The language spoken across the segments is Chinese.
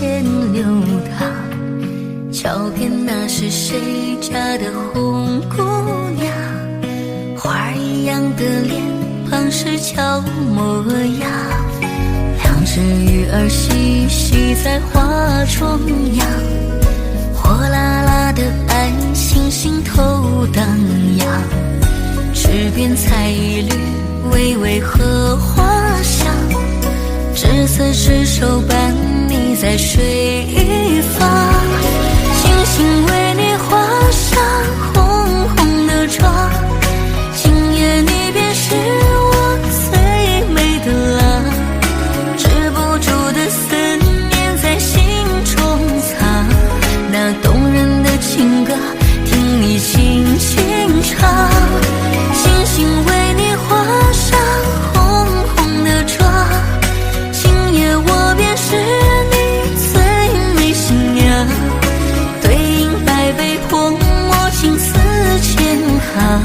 前流淌，桥边那是谁家的红姑娘？花儿一样的脸庞是俏模样，两只鱼儿嬉戏在花中央，火辣辣的爱星星头荡漾，池边彩一缕微微荷花香，执子之手伴你在水一方，星星为你画上红红的妆，今夜你便是我最美的郎，止不住的思念在心中藏，那动人的情歌听你轻轻唱，星星为你画上红红的妆，今夜我便是你最美新娘，对影百倍泼墨情丝千行，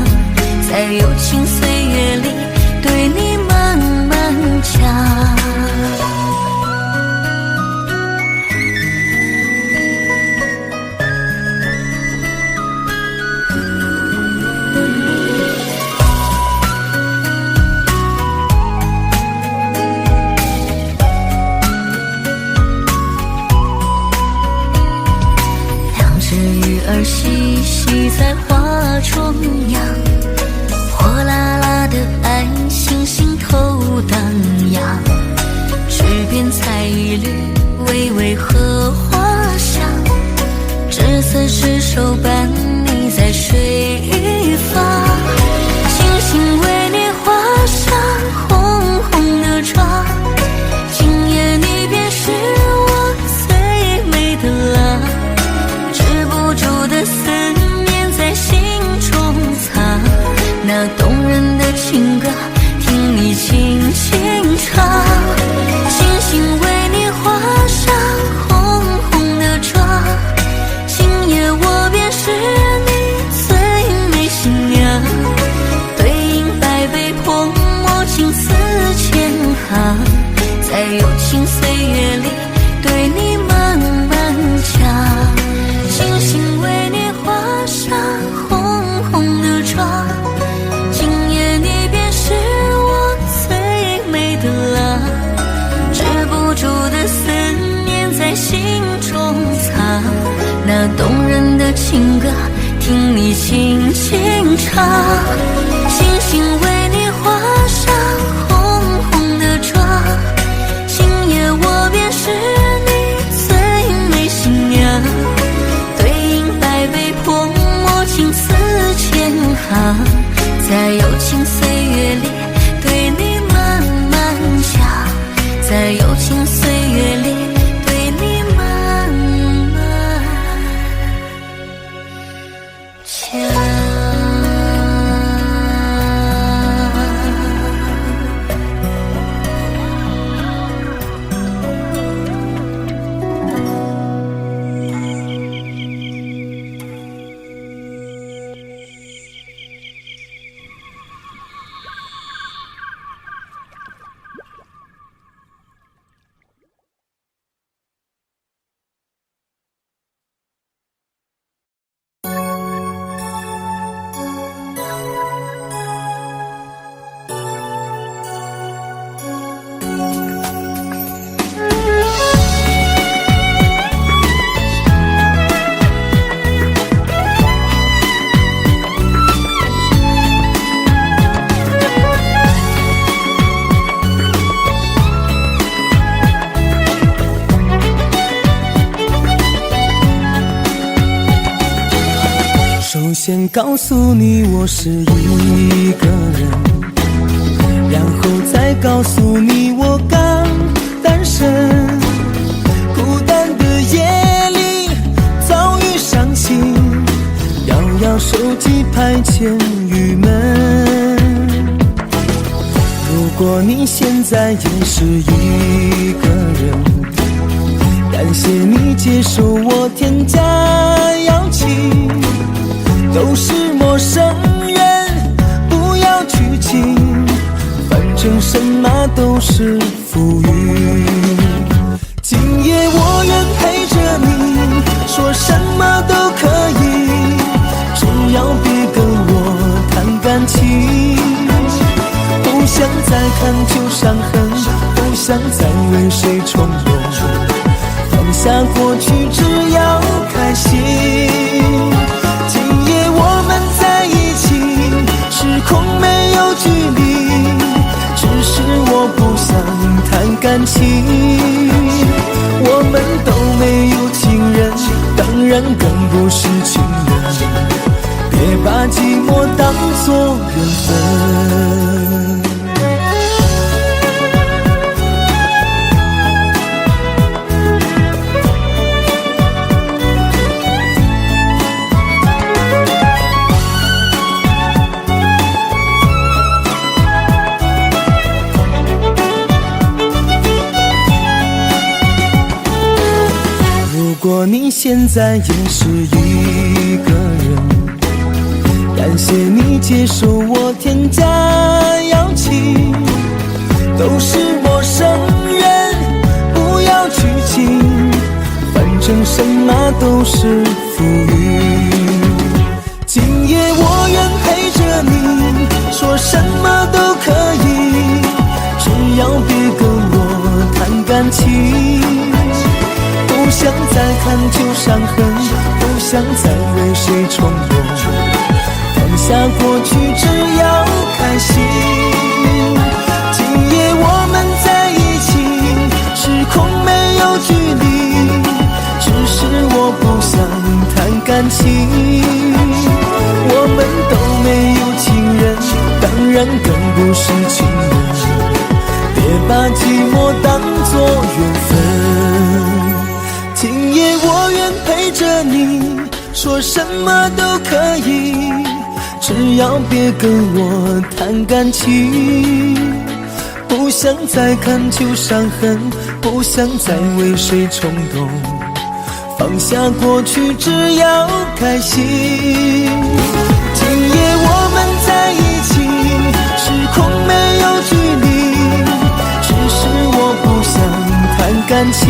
在有情岁月里对你慢慢讲。儿嬉戏在花中央，火辣辣的爱星星头荡漾，池边采一缕微微荷花香，执子之手伴你在水一方，星星为你画上红红的妆，今夜你便是我最美的郎，的思念在心中藏，那动人的情歌听你轻轻唱，星星为你画上红红的妆，今夜我便是你最美新娘，对影百倍泼墨情丝千行，在有情岁月里对你慢慢讲，星星为你画上红红的妆，今夜你便是我最美的郎，止不住的思念在心中藏，那动人的情歌听你轻轻唱，星星为你画上红红的妆，今夜我便是你最美新娘，情丝千行，在有情岁月里对你慢慢讲，在有情岁月里对你慢慢讲。先告诉你我是一个人，然后再告诉你我刚单身。孤单的夜里遭遇伤心，摇摇手机排遣郁闷。如果你现在也是一个人，感谢你接受我添加邀请。都是陌生人，不要拘谨，反正什么都是浮云。今夜我愿看旧伤痕，不想再为谁重游。放下过去，只要开心。今夜我们在一起，时空没有距离，只是我不想谈感情。我们都没有情人，当然更不是情人。别把寂寞当作缘分。如果你现在也是一个人，感谢你接受我添加邀请，都是陌生人，不要拘谨，反正什么都是浮云。今夜我愿陪着你，说什么都可以，只要别跟我谈感情。不想再看旧伤痕，不想再为谁重游。放下过去，只要开心。今夜我们在一起，时空没有距离，只是我不想谈感情。我们都没有情人，当然更不是情人。别把寂寞当作缘分。今夜我愿陪着你，说什么都可以，只要别跟我谈感情。不想再看旧伤痕，不想再为谁冲动。放下过去，只要开心。今夜我们在一起，时空没有距离，只是我不想谈感情。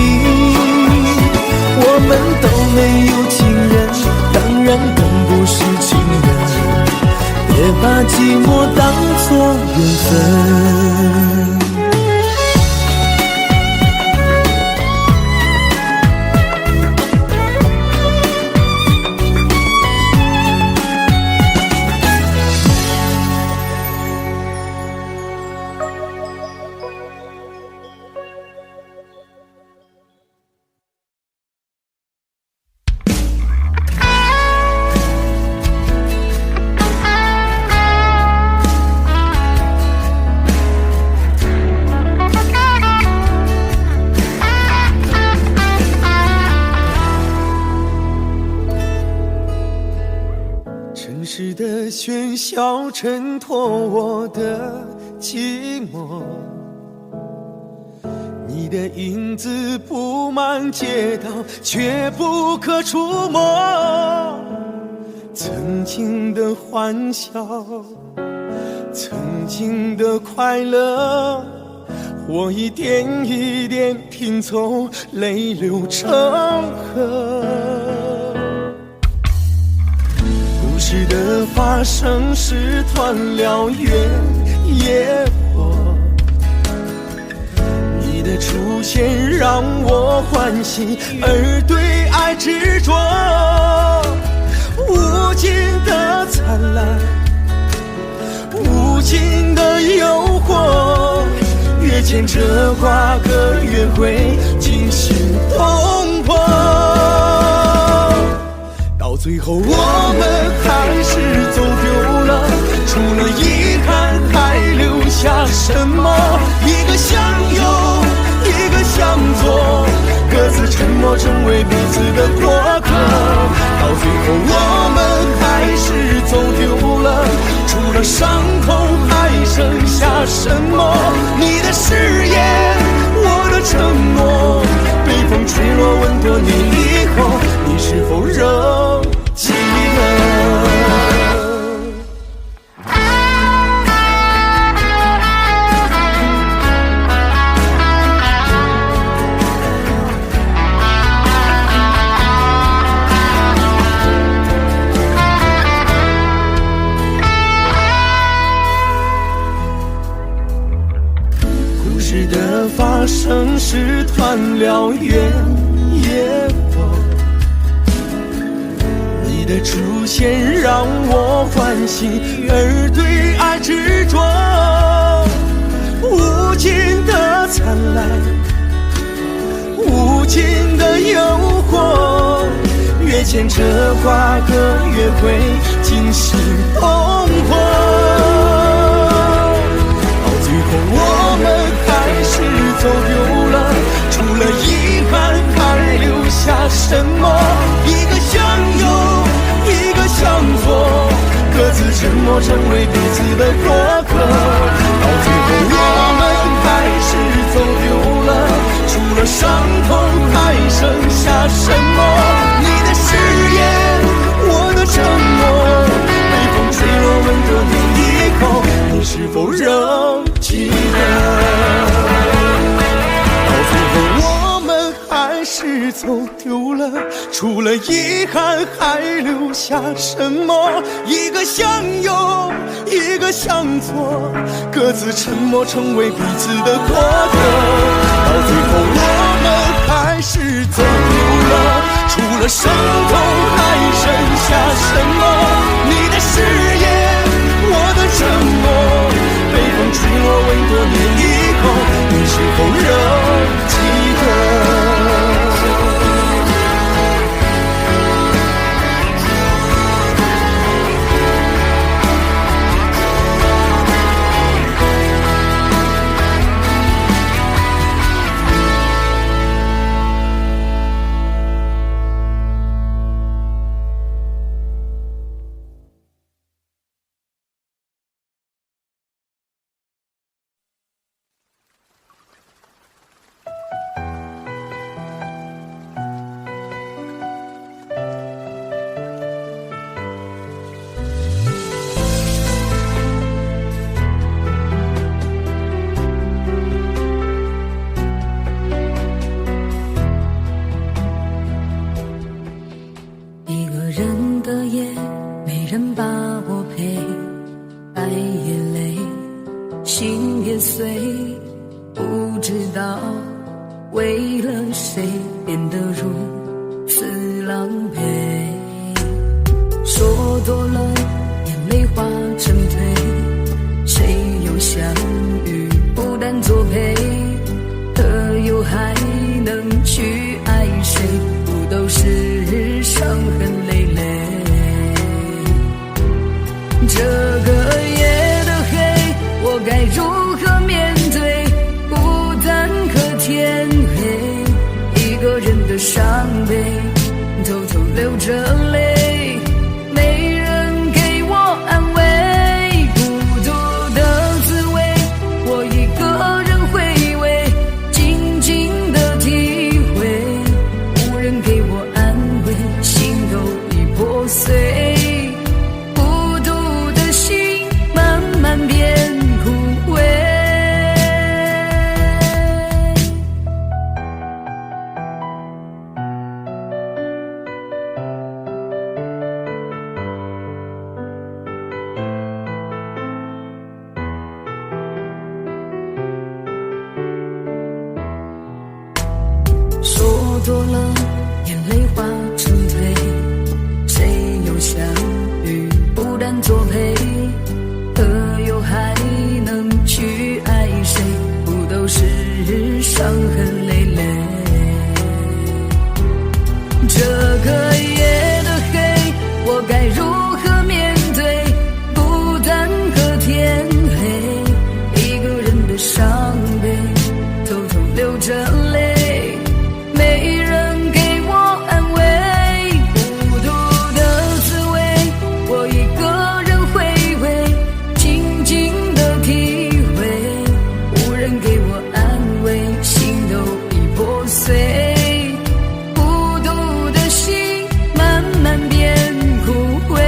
我们都没有情人，当然更不是情人。别把寂寞当作缘分。喧嚣衬托我的寂寞，你的影子布满街道，却不可触摸。曾经的欢笑，曾经的快乐，我一点一点拼凑，泪流成河。故事的发生是团燎原野火，你的出现让我欢喜，而对爱执着。无尽的灿烂，无尽的诱惑，越牵扯瓜葛越会惊心动魄。到最后我们还是走丢了，除了遗憾还留下什么？一个向右，一个向左，各自沉默成为彼此的过客。到最后我们还是走丢了，除了伤口还剩下什么？你的誓言，我的承诺，被风吹落吻过你以后，你是否仍记得？的发生是断了缘，野火。你的出现让我欢喜，而对爱执着。无尽的灿烂，无尽的诱惑，越牵扯瓜葛越会惊心动魄。到最后我们还是走丢了，除了遗憾还留下什么？一个相拥，一个向左，各自沉默成为彼此的过客。到最后我们还是走丢了，除了伤痛还剩下什么？你的誓言，我的承诺，被风吹落吻的你以后，你是否仍记得？到最后我们还是走丢了，除了遗憾还留下什么？一个相拥，一个向左，各自沉默成为彼此的过客。到最后我们还是走丢了，除了伤痛还剩下什么？你的誓言，我的承诺，被风吹落吻多年以后，你是否仍记得？多了，眼泪化成泪，谁又相遇，不但作陪，可又还能去爱谁？不都是伤痕累累？这个夜的黑，我该如何面对？孤单和天黑，一个人的伤悲，偷偷流着泪。没人给我安慰，孤独的滋味，我一个人回味，静静的体会，无人给我安慰，心都已破碎，孤独的心慢慢变枯萎。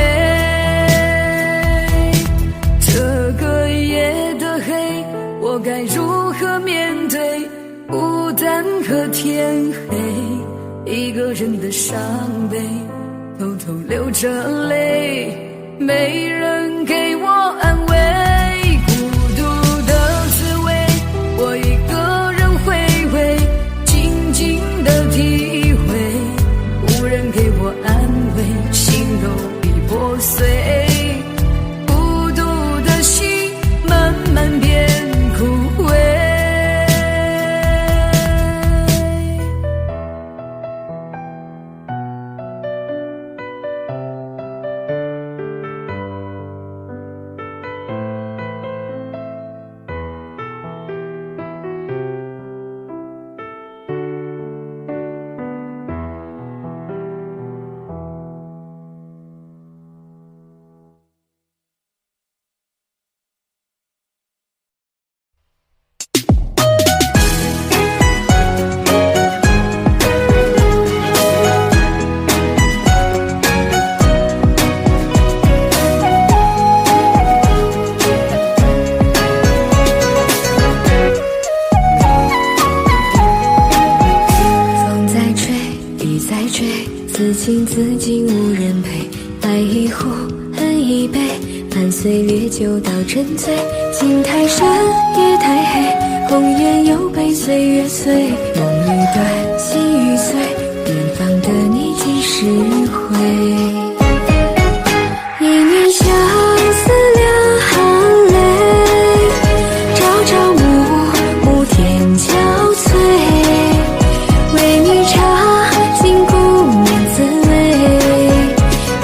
这个夜的黑，我该如何面对？孤单和天黑，一个人的伤悲，偷偷流着泪，没人给我安慰。孤独的滋味，我一个人情自尽无人陪，爱一壶恨一杯，伴随烈酒到沉醉。情太深夜太黑，红颜又被岁月催。梦愈短心愈碎，远方的你几时回？一念相思两行泪，朝朝暮暮天憔悴。为你尝尽故年滋味，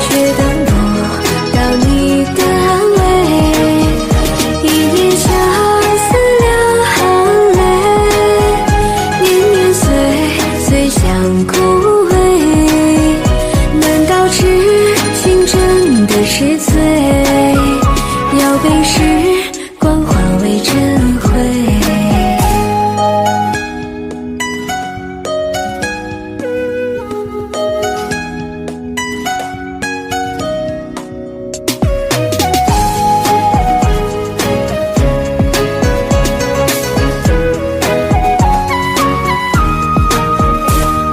却等不到你的安慰。一念相思两行泪，年年岁岁相枯萎。难道痴情真的是罪？要被时光化为尘灰。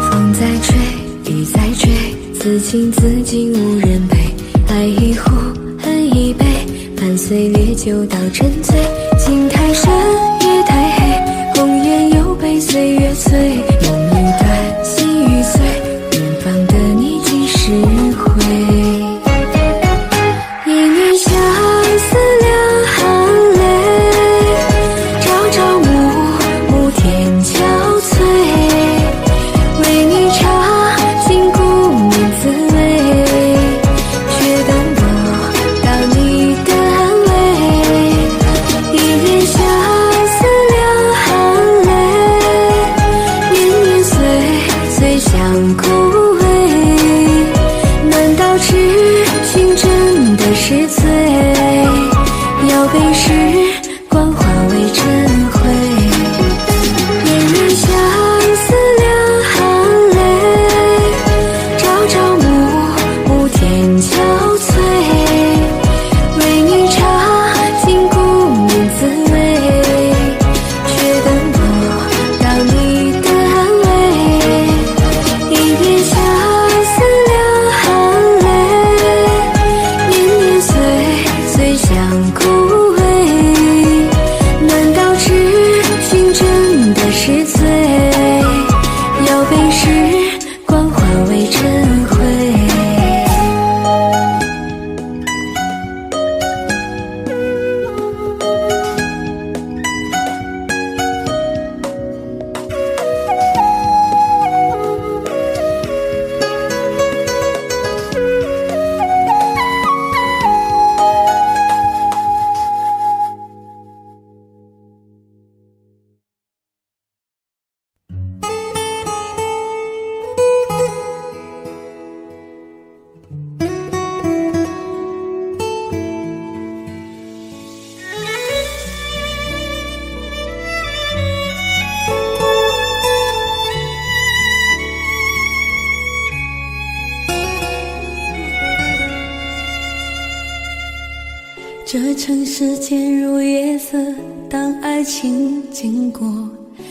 风在吹，雨在追，此情自尽无人陪。爱一壶恨一杯，伴随烈酒到沉醉。情太深夜太黑，红颜又被岁月催。梦愈短心愈碎，远方的你几时回？一念相思两行泪，朝朝暮暮天憔悴。为你尝尽故年滋味，却等不到你的安慰。一念相思两行泪，年年岁岁相枯萎。难道痴情真的是罪？要被时光化为尘灰。一念相思两行泪，朝朝暮暮天憔悴。为你尝尽故年滋味，却等不到你的安慰。一念相思两行泪，年年岁岁相枯萎。难道痴情真的是罪？要被时光化为尘灰。这城市渐入夜色，当爱情经过，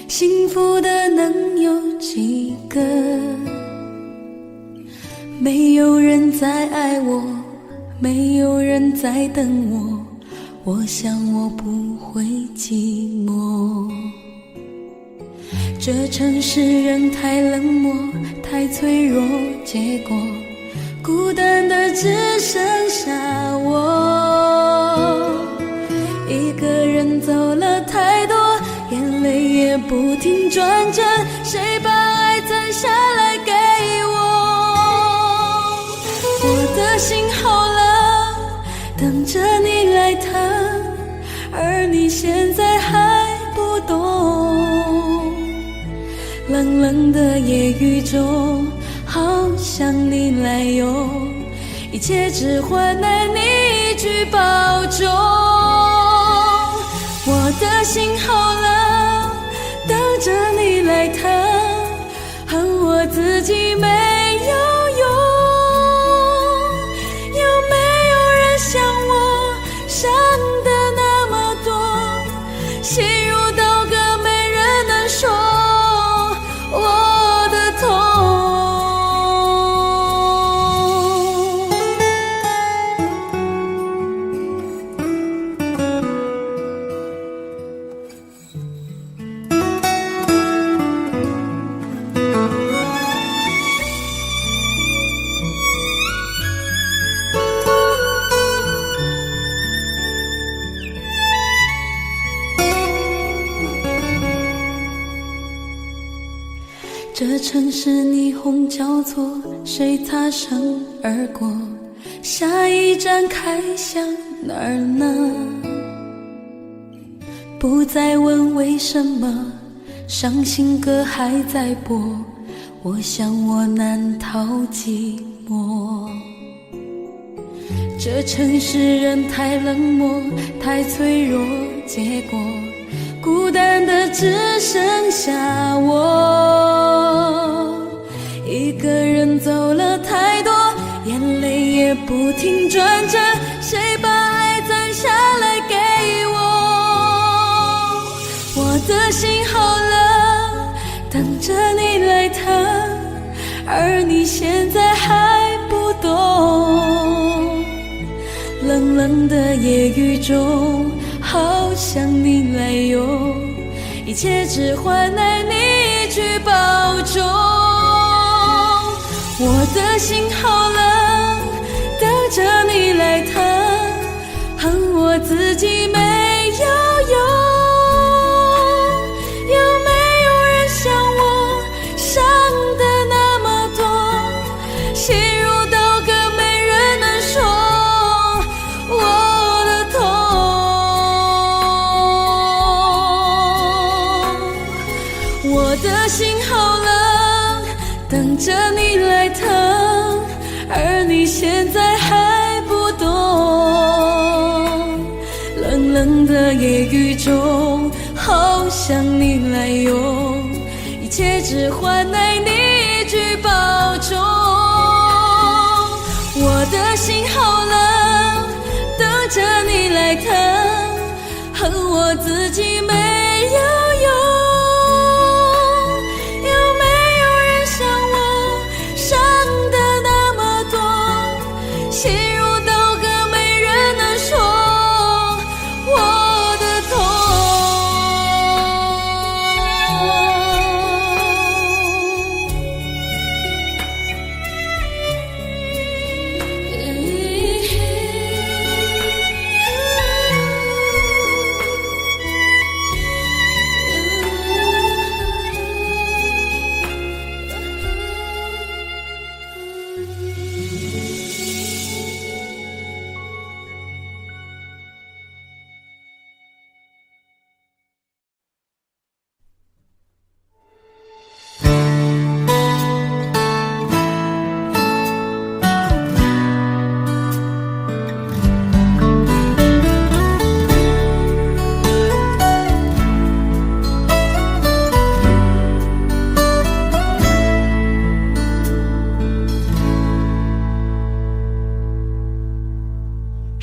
幸福的能有几个？没有人在爱我，没有人在等我，我想我不会寂寞。这城市人太冷漠，太脆弱，结果孤单的只剩下我。一个人走了太多，眼泪也不停转着，谁把爱攒下来给我？我的心好冷，等着你来疼，而你现在还不懂。冷冷的夜雨中，好想你来拥，一切只换来你一句保重。我的心好冷，等着你来疼，恨我自己没有用。有没有人像我伤得那么多，心如刀割，没人能说我的痛。这城市霓虹交错，谁擦身而过？下一站开向哪儿呢？不再问为什么，伤心歌还在播，我想我难逃寂寞。这城市人太冷漠，太脆弱，结果孤单的只剩下我。一个人走了太多，眼泪也不停转着，谁把爱攒下来给我？我的心好冷，等着你来疼，而你现在还不懂。冷冷的夜雨中，好想你来拥，一切只换来你一句保重。我的心好冷，等着你来疼，恨我自己没有用。有没有人像我伤得那么多，心如刀割没人能说我的痛。我的心好冷，等着你来疼，而你现在还不懂。冷冷的夜雨中，好想你来拥，一切只换来你一句保重。我的心好冷，等着你来疼，恨我自己没有用。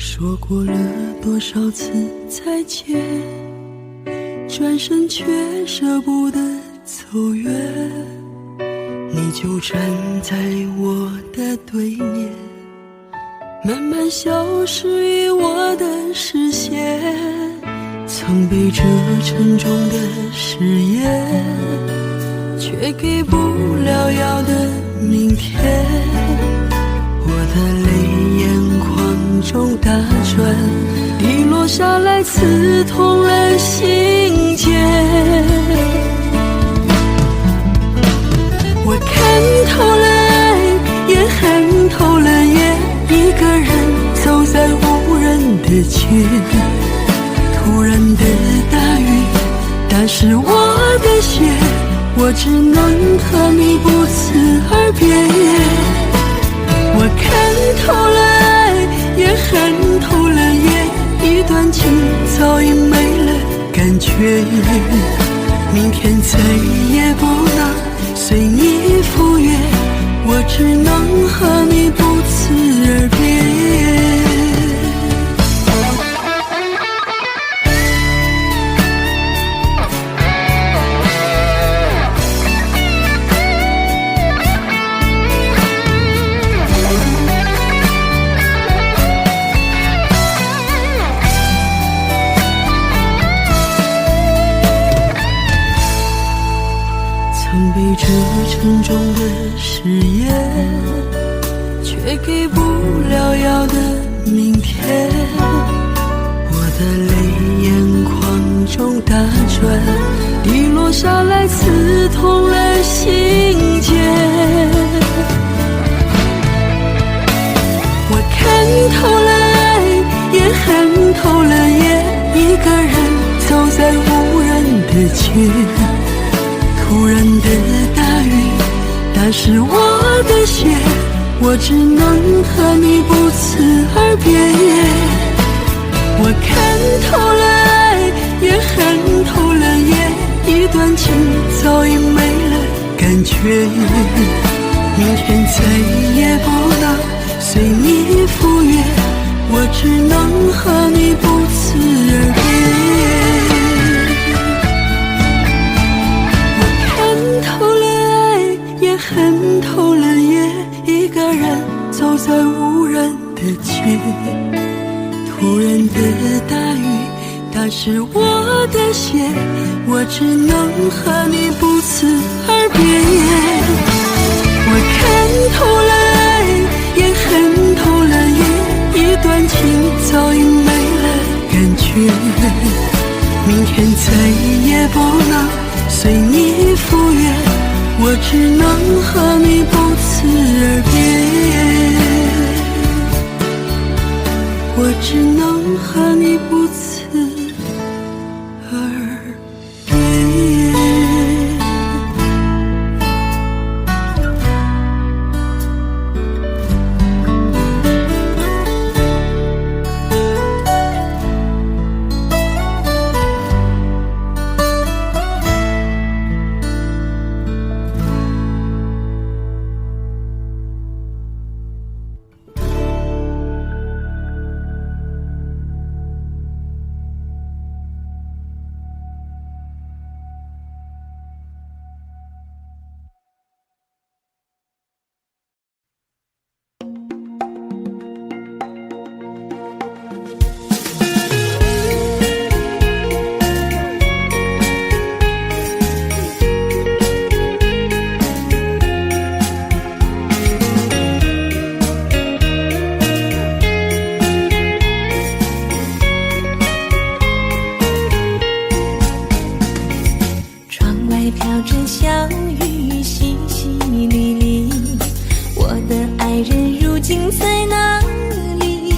说过了多少次再见，转身却舍不得走远，你就站在我的对面，慢慢消失于我的视线。曾被这沉重的誓言，却给不了要的明天。我的泪眼眶中打转，滴落下来刺痛了心间。我看透了爱，也恨透了夜，一个人走在无人的街。突然的大雨打湿我的鞋，我只能和你不辞而别。我看透了爱，也恨透了夜，一段情早已没了感觉。明天再也不能随你赴约，我只能和你不辞而别。这沉重的誓言，却给不了要的明天。我的泪眼眶中打转，滴落下来刺痛了心个人走在无人的街，突然的大雨打湿我的鞋，我只能和你不辞而别。我看透了爱，也恨透了夜，一段情早已没了感觉，明天再也不能随你赴约，我只能和你不辞而别。我看透了爱，也恨透了夜，一个人走在无人的街，突然的大雨打湿我的鞋，我只能和你不辞而别。我看透了爱，也恨透了夜，一段情早已没了感觉，明天再也不能随你赴约，我只能和你不辞而别。我只能和你不辞而别。飘着小雨，淅淅沥沥，我的爱人如今在哪里？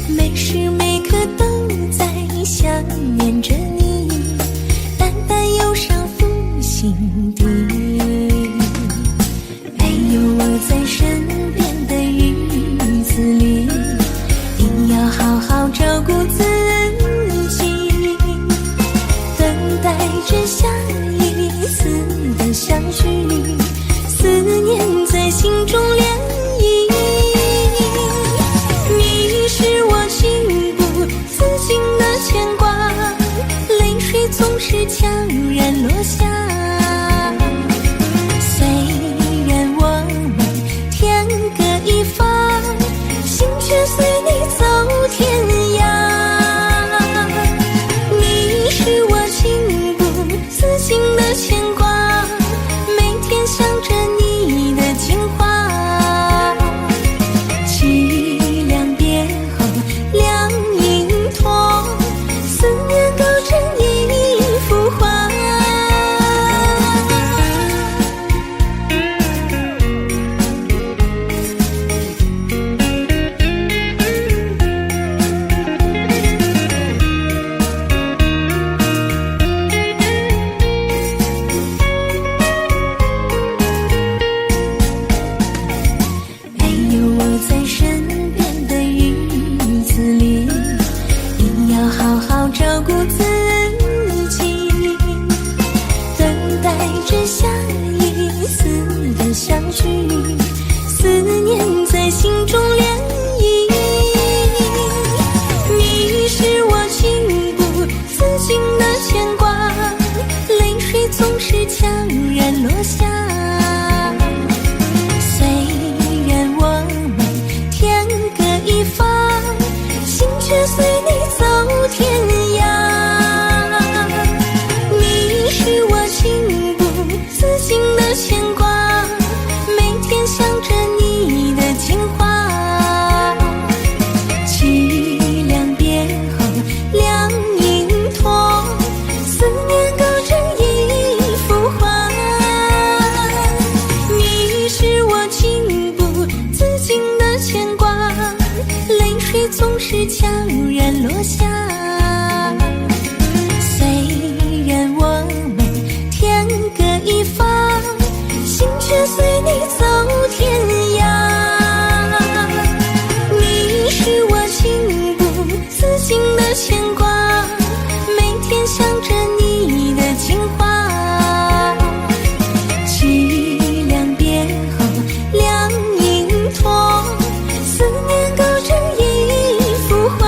每时每刻都在想念着你，淡淡忧伤浮心底。没有我在身边的日子里，一定要好好照顾自己，等待着下一次的相聚，思念在心中涟漪。你是我情不自禁的牵挂，泪水总是悄然落下。虽然我们天各一方，心却随你走天涯。你是我情不自禁的牵挂，每天想着你的情话。凄凉别后两影拖，思念构成一幅画。没有我在身边的日子里，一定要好好照顾自己，等待着下一次的相聚，思念在心中涟漪。你是我情不自禁的牵挂，泪水总是悄然落下。虽然我们天各一方，心却随你走天涯。你是我情不自禁的牵挂，每天想着你的情话。凄凉别后两影拖，思念构成一幅画。一方，心却随你走天涯。你是我情不自禁的牵挂，每天想着你的情话。凄凉别后两影拖，思念构成一幅画，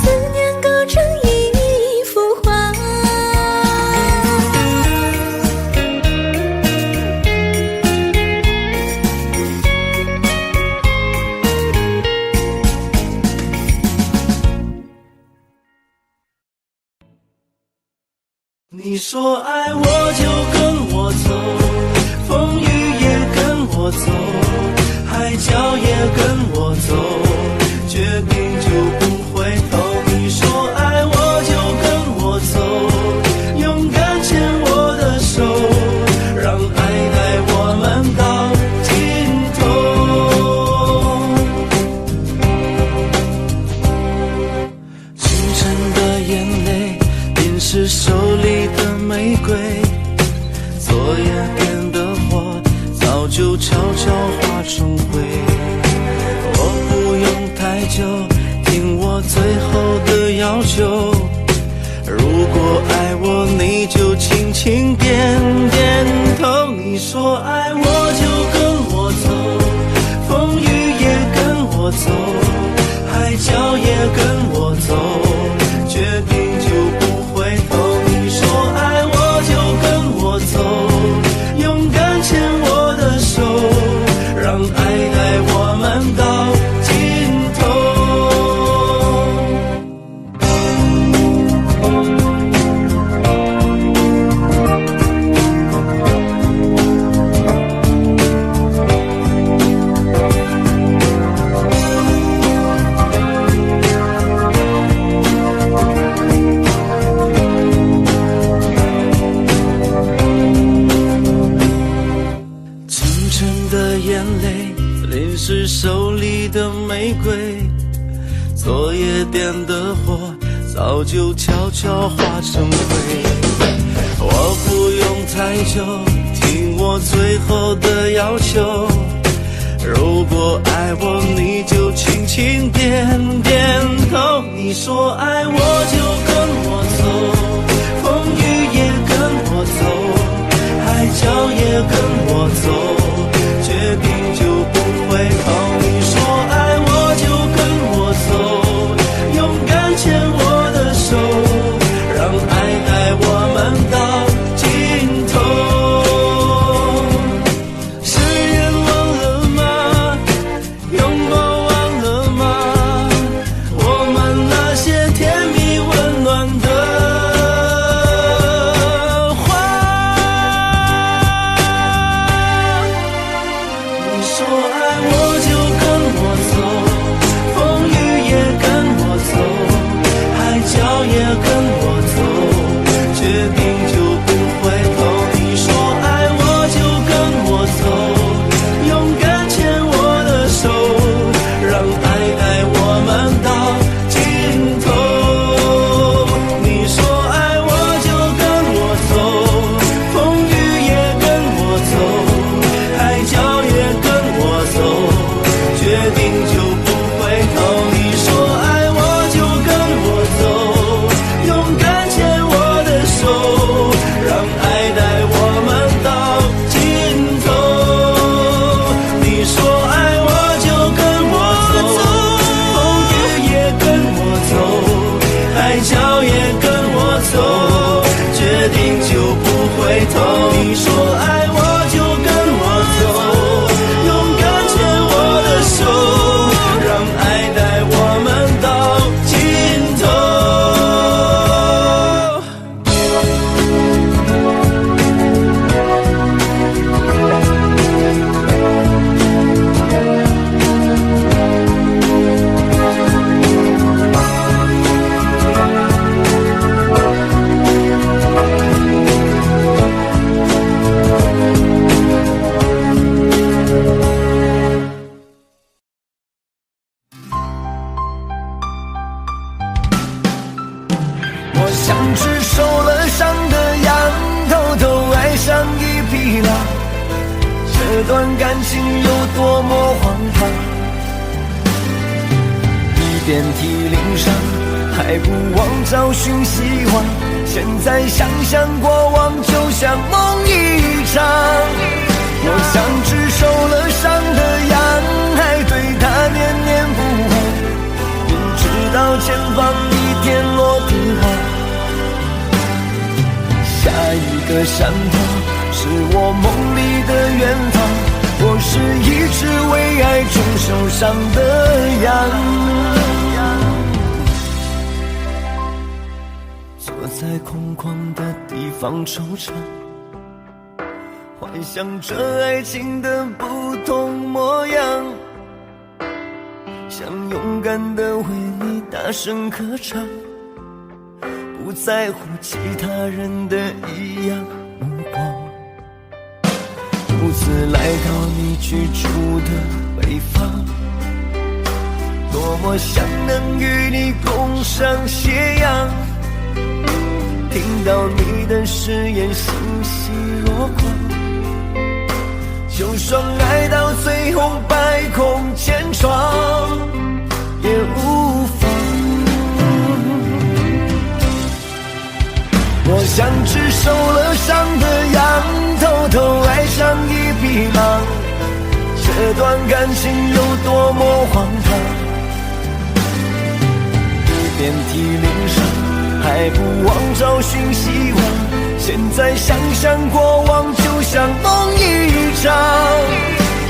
思念构成一幅画。你说爱我就跟我走，风雨也跟我走，海角也跟我走，决定就不回头。你说爱我就跟我走，勇敢牵我的手，让爱带我们到尽头。清晨的眼泪淋湿手里的玫瑰，昨夜点的火早就悄悄化成灰。我不用太久，听我最后的要求，如果爱我你就轻轻点点头。你说爱我就跟我走，风雨也跟我走，海角也跟我走，决定就不回头。你说爱我就跟我走，勇敢牵我的手，让爱带我们到尽头。沉沉的眼泪淋湿手里的玫瑰，昨夜点的火早就悄悄化成灰。我不用太久，听我最后的要求，如果爱我你就轻轻点点头。你说爱我就跟我走，风雨也跟我走，海角也跟我走，决定就不回头。你说爱我就跟我走，勇敢牵我的手，让爱带我们到尽头。誓言忘了吗？拥抱忘了吗？我们那些甜蜜温暖的话。你说爱我就跟我走，风雨也跟我走，海角也跟我走，决定就不回头。你说爱我就跟我走，勇敢牵我的手，让爱带我们到尽头。你说爱我就跟我走，风雨也跟我走，海角也跟我走，决定就不回头。你说爱我就跟我走，勇敢牵我的手，让爱带我们到尽头。你说爱我就跟我走，风雨也跟我走，海角也跟我走，决定就不回头。你说爱我就跟我走，勇敢牵我的手，让爱带我们到尽头。这段感情有多么荒唐。一遍体鳞伤，还不忘找寻希望。现在想想过往，就像梦一场。我像只受了伤的羊，还对它念念不忘，明知道前方一天落地花。下一个山头是我梦里的远方，我是一只为爱中受伤的羊，坐在空旷的地方惆怅，幻想着爱情的不同模样，想勇敢地为你大声歌唱，不在乎其他人的异样目光。独自来到你居住的北方，多么想能与你共赏斜阳，听到你的誓言欣喜若狂，就算爱到最后百孔千疮也无妨。我像只受了伤的羊，偷偷爱上一匹狼，这段感情有多么荒唐。一遍体鳞伤，还不忘找寻希望，现在想想过往，就像梦一场。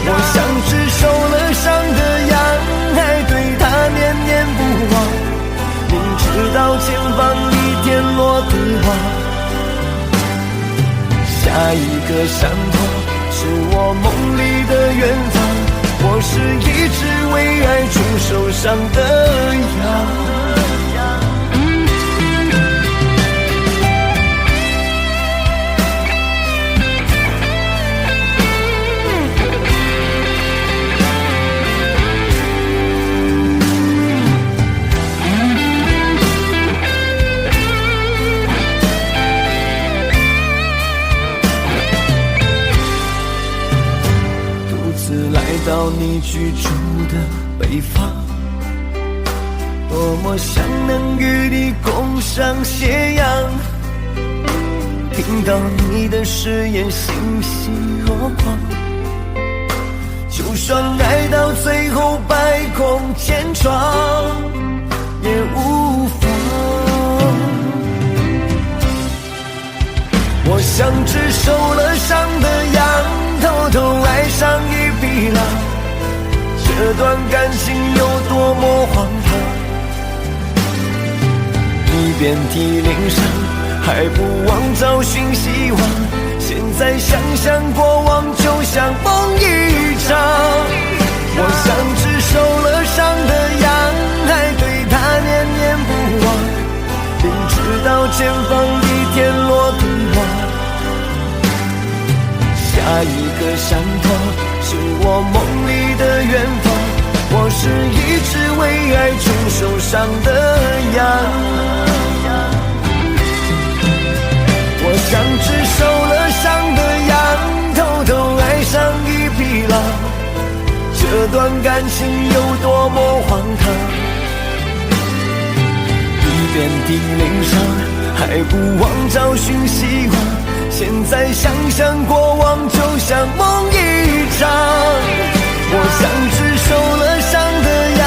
我像只受了伤的羊，还对它念念不忘，明知道前方一天落地花。下一个山头是我梦里的远方，我是一只为爱中受伤的羊。到你居住的北方，多么想能与你共赏斜阳，听到你的誓言欣喜若狂，就算爱到最后百孔千疮也无妨。我像只受了伤的羊，偷偷爱上一匹狼，这段感情有多么荒唐。一遍体鳞伤，还不忘找寻希望，现在想想过往，就像梦一场。我像只受了伤的羊，还对它念念不忘，明知道前方一天落地花。下一个山头是我梦里的远方，我是一只为爱中受伤的羊。我像只受了伤的羊，偷偷爱上一匹狼，这段感情有多么荒唐。一遍体鳞伤，还不忘找寻希望，现在想想过往，就像梦一场。我像只受了伤的羊，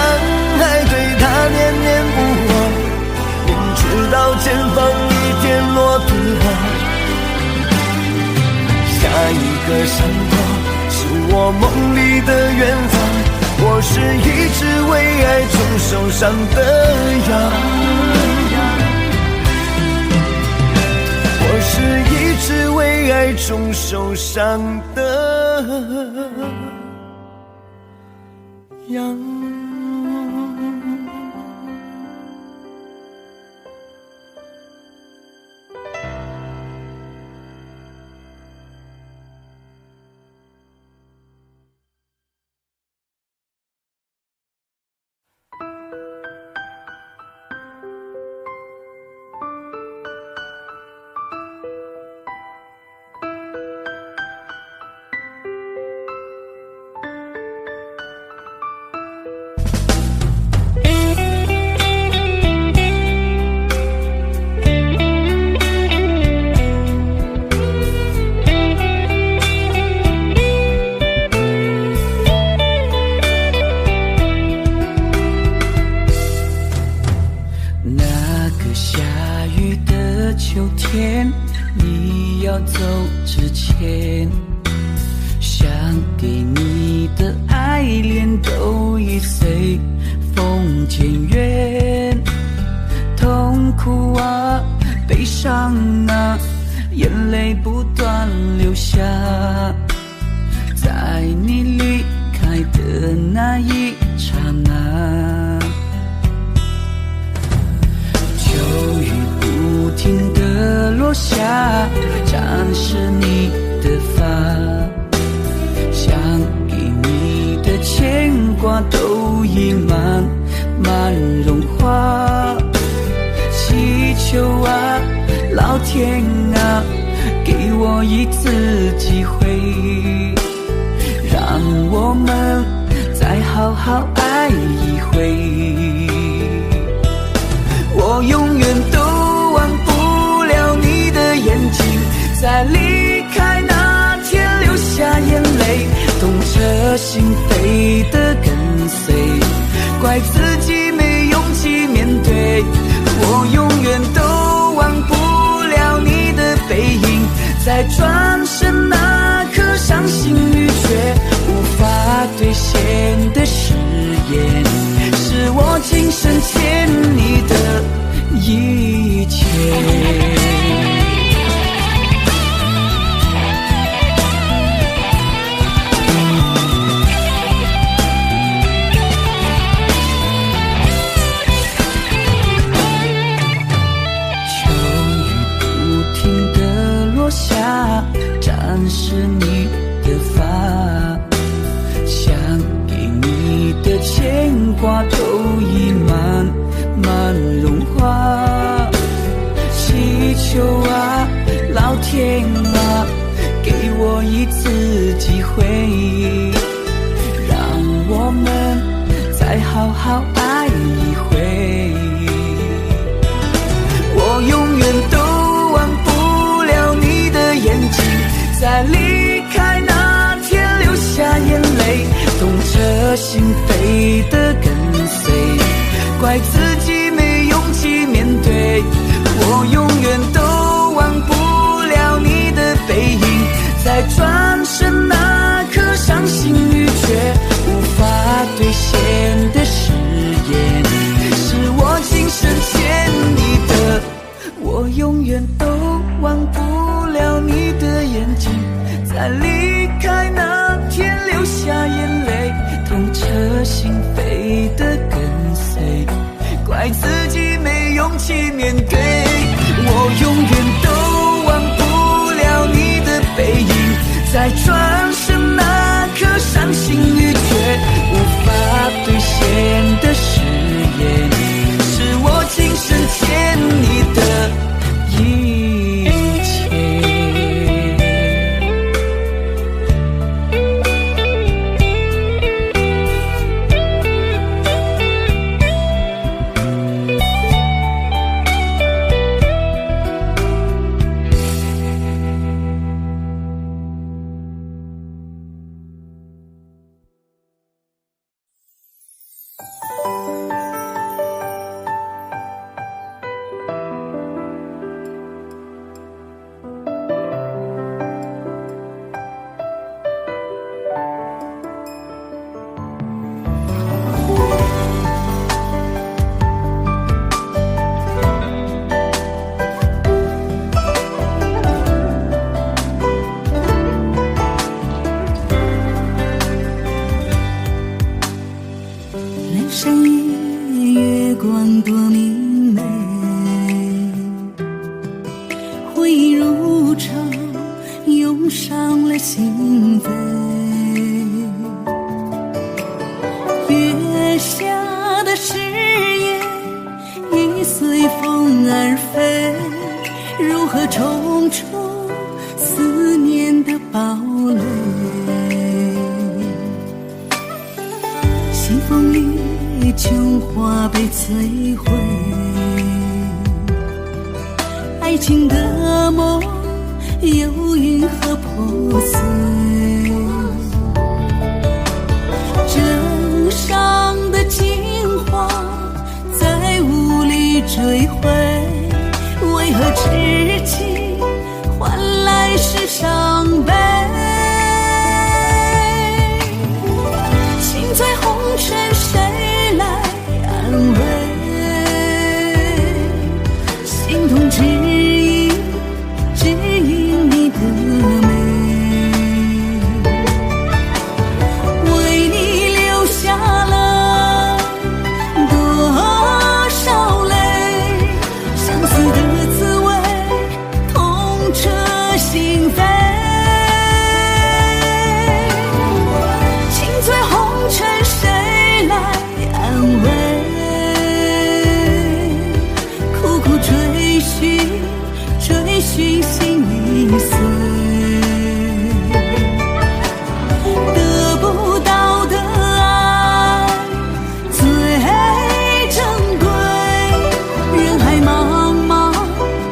还对它念念不忘，明知道前方一天落地花。下一个山头是我梦里的远方，我是一只为爱中受伤的羊。我是一只为爱中受伤的羊。要走之前，想给你的爱恋都已随风渐远。痛苦啊，悲伤啊，眼泪不断流下，在你离开的那一刹那，秋雨不停地落下，沾湿你的发，想给你的牵挂都已慢慢融化。祈求啊，老天啊，给我一次机会，让我们再好好爱一回。我永远都忘不了你的眼睛，在离开那天流下眼泪，痛彻心扉的跟随，怪自己没勇气面对。我永远都忘不了你的背影，在转身那刻伤心欲绝，无法兑现的誓言，是我今生欠你的一切。沾湿你的发，想给你的牵挂都已慢慢融化。祈求啊，老天啊，给我一次机会，让我们再好好爱一回。我永远都忘不了你的眼睛，在离开那天流下眼泪，痛彻心扉的跟随，怪自己没勇气面对。我永远都忘不了你的背影，在转身那刻伤心欲绝，无法兑现的誓言，是我今生欠你的。我永远都忘不了你的眼睛，在离开那天流下眼泪，痛彻心扉的跟随，怪自己没勇气面对。我永远都忘不了你的背影，在转身那刻伤心欲绝，无法兑现的誓言，是我今生欠你的一切。追回，为何痴情换来来是伤悲。心醉红尘，谁来安慰？心痛只因你的美，为你流下了多少泪，相思的滋味痛彻心扉。心醉红尘，谁来安慰？苦苦追寻心已碎，得不到的爱最珍贵。人海茫茫，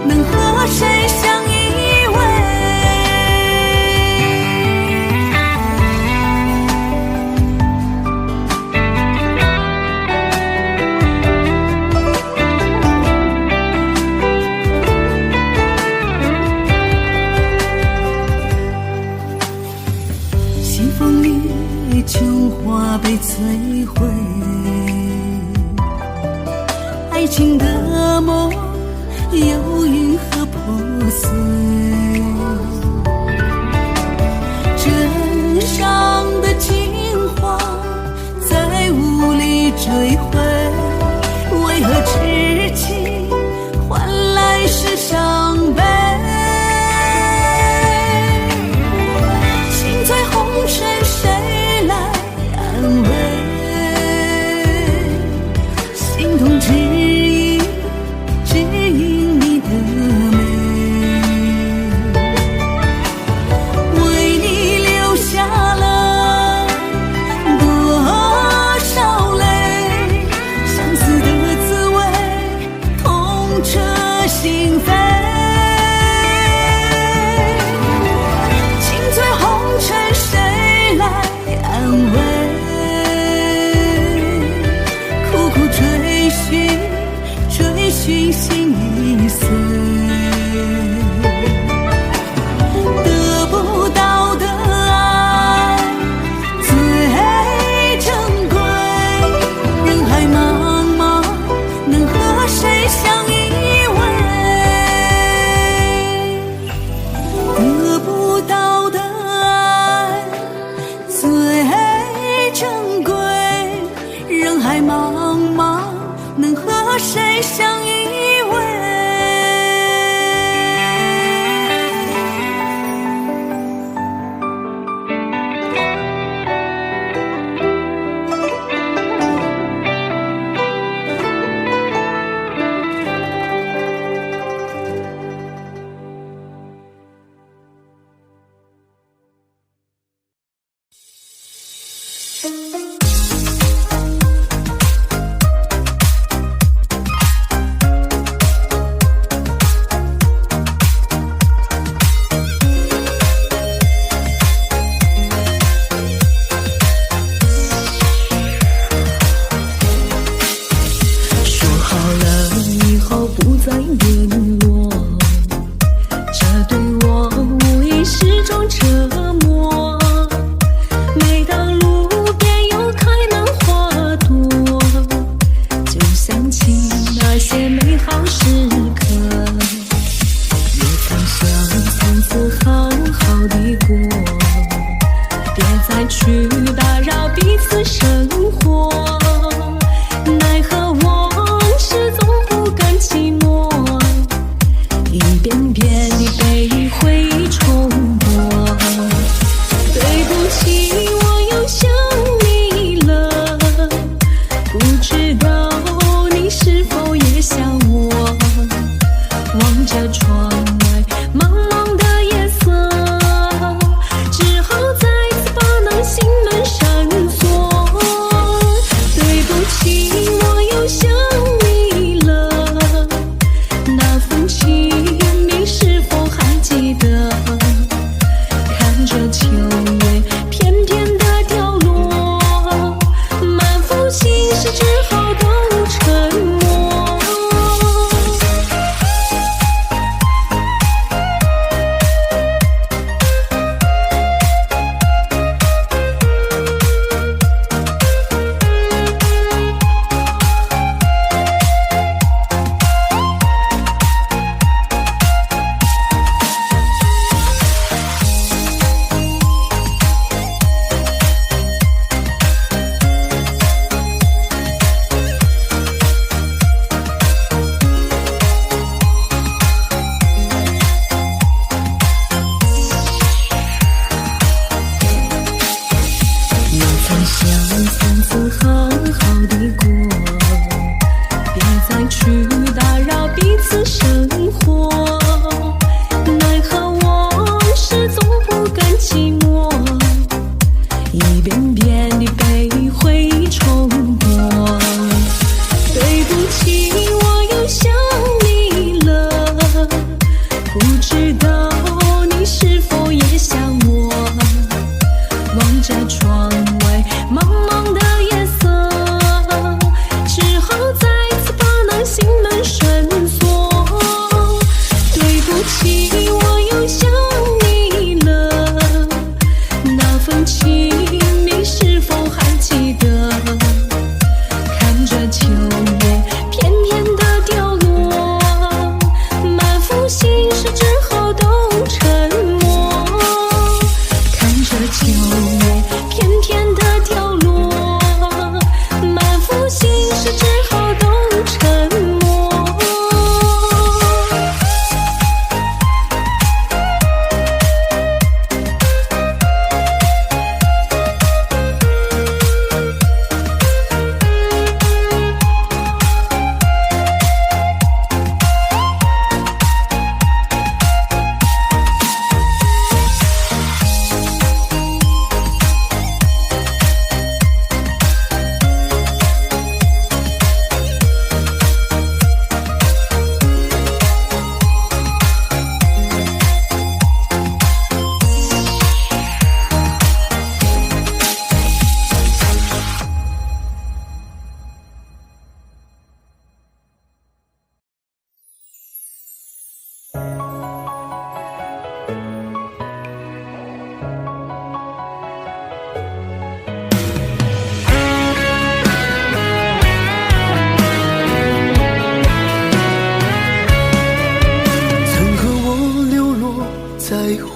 能和谁相依偎？西风里，琼花被摧毁，爱情的梦又因何破碎？枕上的精华再无力追回，为何痴情换来是伤悲？心醉红尘，谁来安慰？心痛只因你的美，为你流下了多少泪，相思的滋味痛彻心扉。心醉红尘，谁来安慰？苦苦追寻心已碎，得不到的爱最珍贵。人海茫茫，能和谁相依偎？得不到的爱最珍贵。人海茫茫，能和谁相依偎？说好了以后不再联络，这对我无疑是种折磨。每当路边有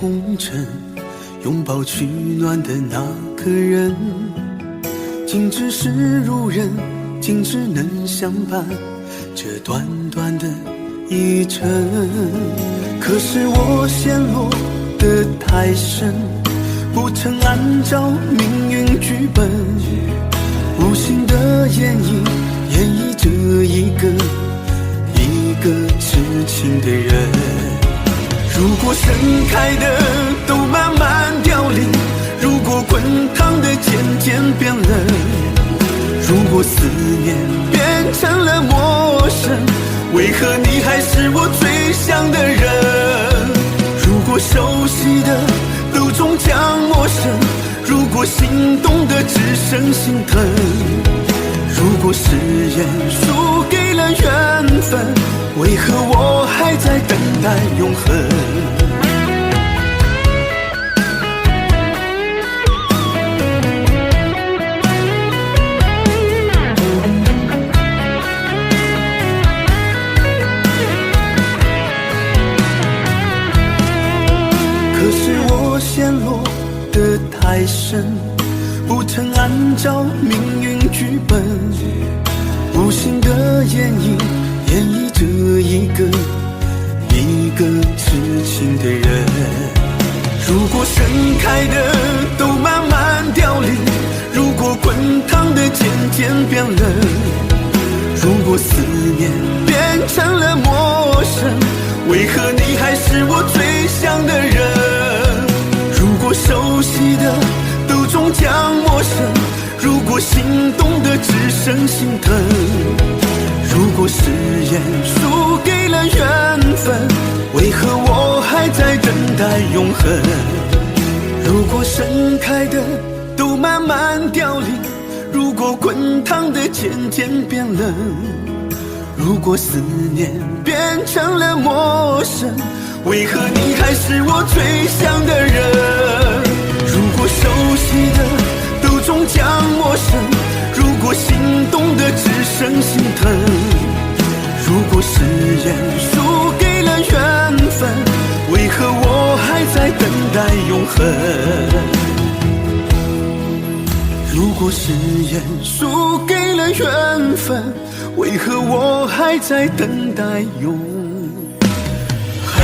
红尘，拥抱取暖的那个人，竟只是路人，竟只能相伴这短短的一程。可是我陷落得太深，不曾按照命运剧本，无心的演绎着一个痴情的人。如果盛开的都慢慢凋零，如果滚烫的渐渐变冷，如果思念变成了陌生，为何你还是我最想的人？如果熟悉的都终将陌生，如果心动的只剩心疼，如果誓言输给了缘分，为何我还在等待永恒？可是我陷落得太深，不曾按照命运剧本，无心的演绎着一个痴情的人。如果盛开的都慢慢凋零，如果滚烫的渐渐变冷，如果思念变成了陌生，为何你还是我最想的人？如果熟悉的都终将陌生，如果心动的只剩心疼，如果誓言输给了缘分，为何我还在等待永恒？如果盛开的都慢慢凋零，如果滚烫的渐渐变冷，如果思念变成了陌生，为何你还是我最想的人？如果熟悉的都终将陌生，如果心动的只剩心疼，如果誓言输给了缘分，为何我还在等待永恒？如果誓言输给了缘分，为何我还在等待永恒？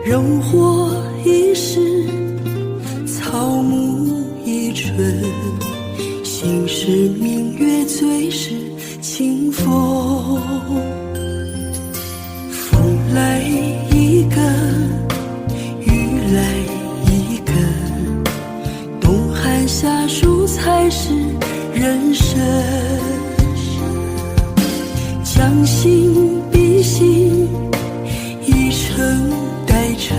人活一世，草木一春，心是明月，醉是清风。风来一根，雨来一根，冬寒夏暑才是人生。将心比心，一程代程，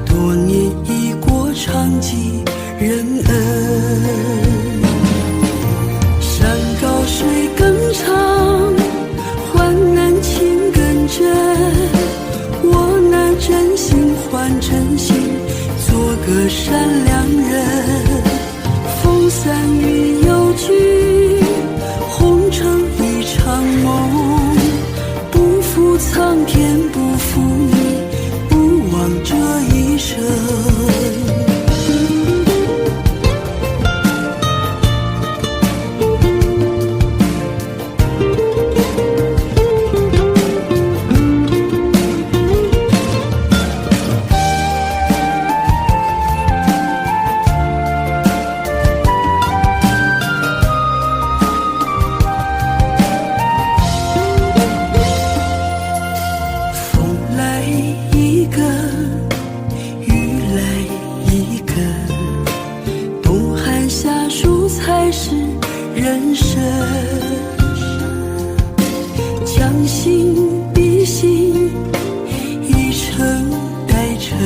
多年已过，常记人恩。山高水更长，患难情更真，我拿真心换真心，做个善良人。风散雨又聚，红尘一场梦，不负苍天，不负你，不枉这一生。将心比心，一程代程，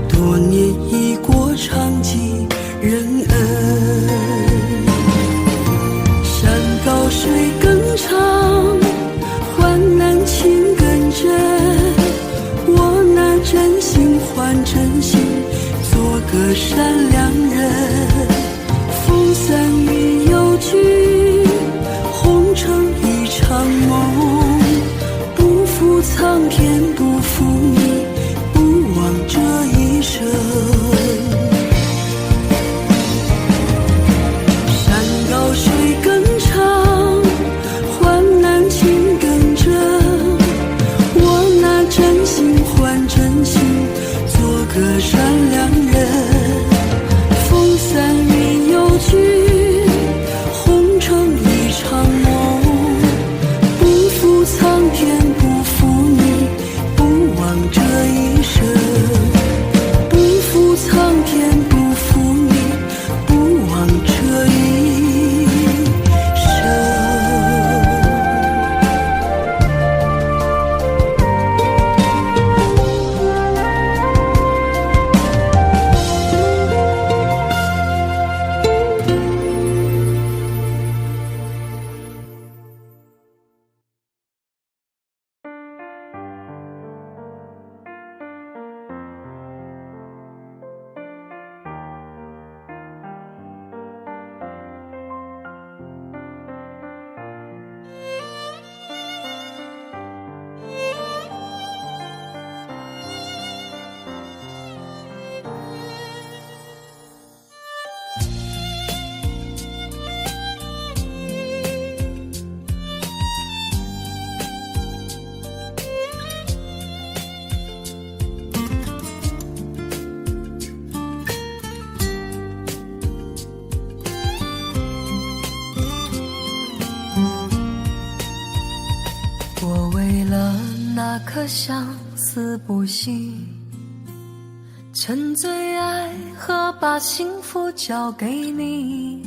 多年已过，长记人恩。山高水更长，患难情更真，我拿真心换真心，做个善良人。风散云有聚，红尘一场梦，不负苍天，不负你，不枉这一生。山高水更长，患难情更真，我拿真心换真心，做个善良人。风散云有聚，红尘一场梦，不负苍天，不负你，不枉这一生。不负苍天，不负你，不枉这一生。我为了那颗相思不息，沉醉爱河，把幸福交给你。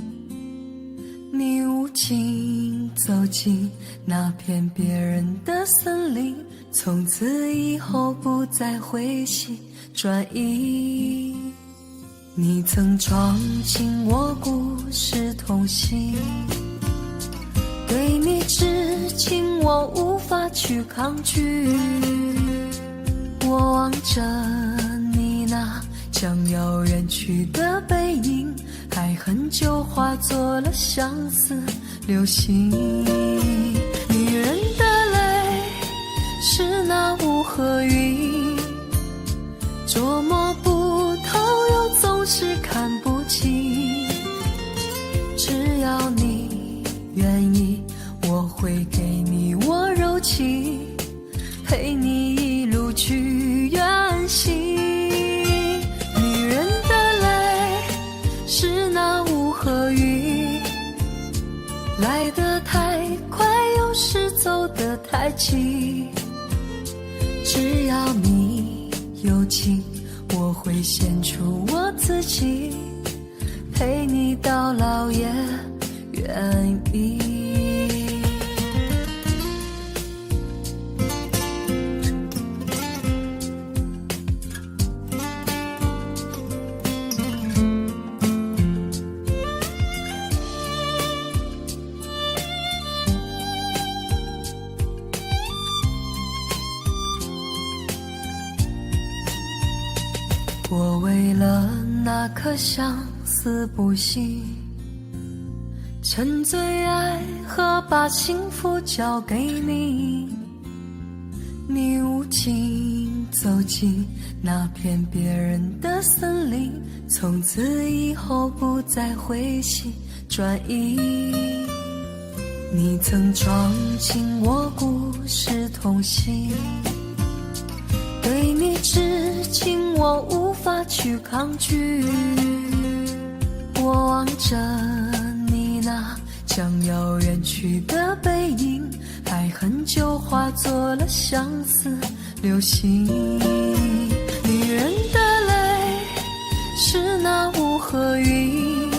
你无情走进那片别人的森林，从此以后不再回心转意。你曾闯进我故事痛心，对你痴情我无法去抗拒。我望着你那将要远去的背影，爱恨就化作了相思流星。女人的泪是那雾和云，捉摸不透又总是看不清。只要你愿意，我会给你我柔情，陪你一路去远行。女人的泪是那雾和雨，来得太快，有时走得太急。只要你有情，我会献出我自己，陪你到老也愿意。我为了那颗相思不息，沉醉爱河，把幸福交给你。你无情走进那片别人的森林，从此以后不再回心转意。你曾闯进我故事痛心，对你痴情我无法去抗拒。我望着你那将要远去的背影，爱恨就化作了相思流星。女人的泪是那雾和云，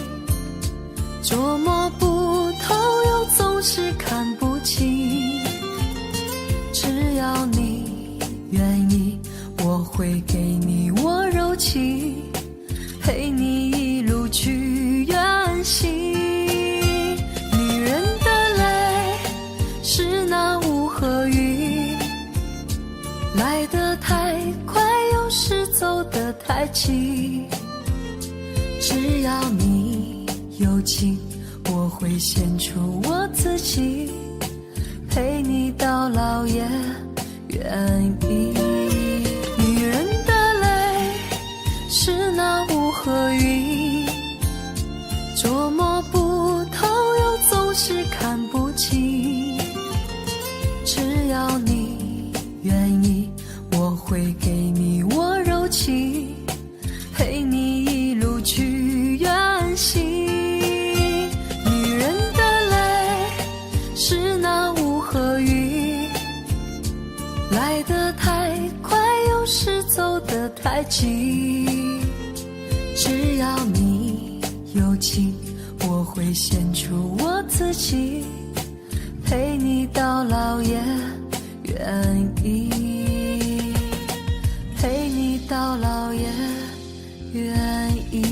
捉摸不透又总是看不清。得太快，有时走得太急。只要你有情，我会献出我自己，陪你到老也愿意。女人的泪是那无合云，捉摸不透又总是看不清。只要你愿意，我会给你我柔情，陪你一路去远行。女人的泪是那无合云，来得太快，有时走得太急。只要你有情，我会献出我自己，陪你到老也愿意，陪你到老也愿意。